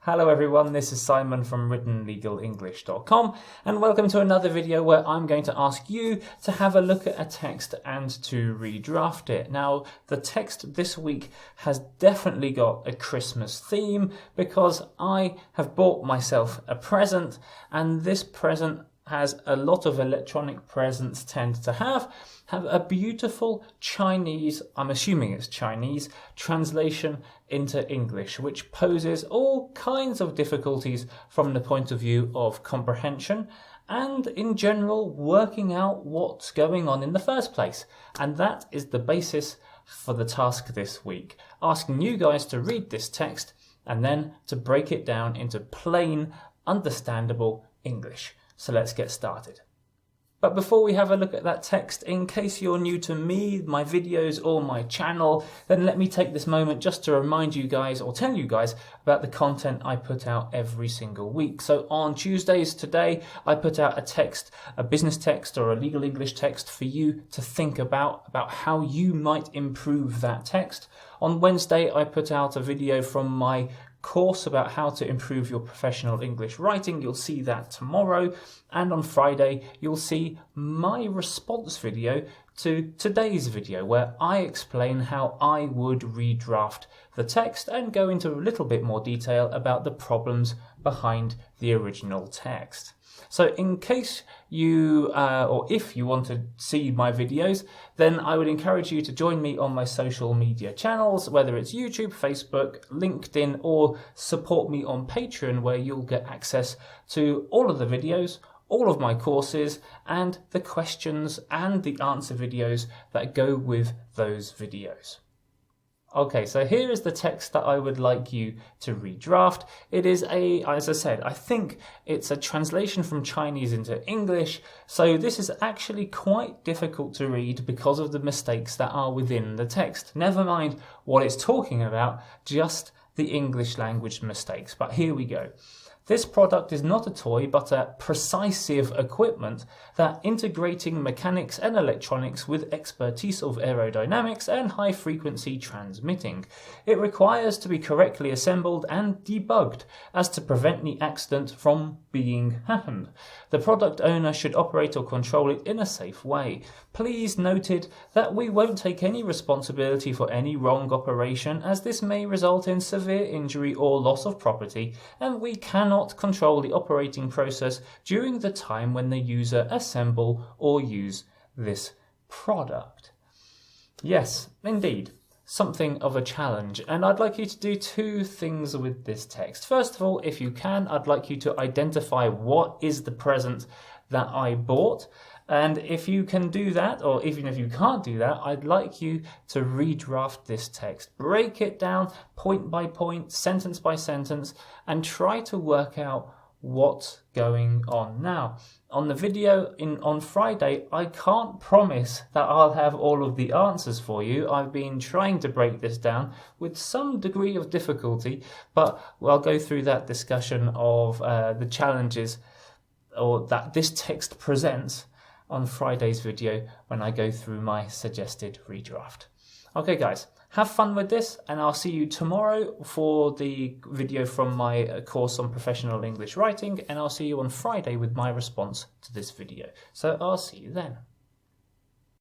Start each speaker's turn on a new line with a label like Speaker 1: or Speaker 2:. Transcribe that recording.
Speaker 1: Hello everyone, this is Simon from writtenlegalenglish.com and welcome to another video where I'm going to ask you to have a look at a text and to redraft it. Now, the text this week has definitely got a Christmas theme because I have bought myself a present, and this present, as a lot of electronic presents tend to have a beautiful Chinese, I'm assuming it's Chinese, translation into English, which poses all kinds of difficulties from the point of view of comprehension and, in general, working out what's going on in the first place. And that is the basis for the task this week, asking you guys to read this text and then to break it down into plain, understandable English. So let's get started. But before we have a look at that text, in case you're new to me, my videos or my channel, then let me take this moment just to remind you guys or tell you guys about the content I put out every single week. So on Tuesdays today, I put out a text, a business text or a legal English text for you to think about how you might improve that text. On Wednesday, I put out a video from my course about how to improve your professional English writing. You'll see that tomorrow. And on Friday, you'll see my response video to today's video where I explain how I would redraft the text and go into a little bit more detail about the problems behind the original text. So in case you, or if you want to see my videos, then I would encourage you to join me on my social media channels, whether it's YouTube, Facebook, LinkedIn, or support me on Patreon, where you'll get access to all of the videos, all of my courses, and the questions and the answer videos that go with those videos. Okay, so here is the text that I would like you to redraft. It is as I said, I think it's a translation from Chinese into English, so this is actually quite difficult to read because of the mistakes that are within the text. Never mind what it's talking about, just the English language mistakes. But here we go. This product is not a toy, but a precisive equipment that integrating mechanics and electronics with expertise of aerodynamics and high-frequency transmitting. It requires to be correctly assembled and debugged as to prevent the accident from being happened. The product owner should operate or control it in a safe way. Please noted that we won't take any responsibility for any wrong operation, as this may result in severe injury or loss of property, and we cannot control the operating process during the time when the user assemble or use this product. Yes, indeed, something of a challenge, and I'd like you to do two things with this text. First of all, if you can, I'd like you to identify what is the present that I bought. And if you can do that, or even if you can't do that, I'd like you to redraft this text. Break it down point by point, sentence by sentence, and try to work out what's going on. Now, on the video on Friday, I can't promise that I'll have all of the answers for you. I've been trying to break this down with some degree of difficulty, but I'll go through that discussion of the challenges or that this text presents on Friday's video when I go through my suggested redraft. Okay guys, have fun with this, and I'll see you tomorrow for the video from my course on professional English writing, and I'll see you on Friday with my response to this video. So I'll see you then.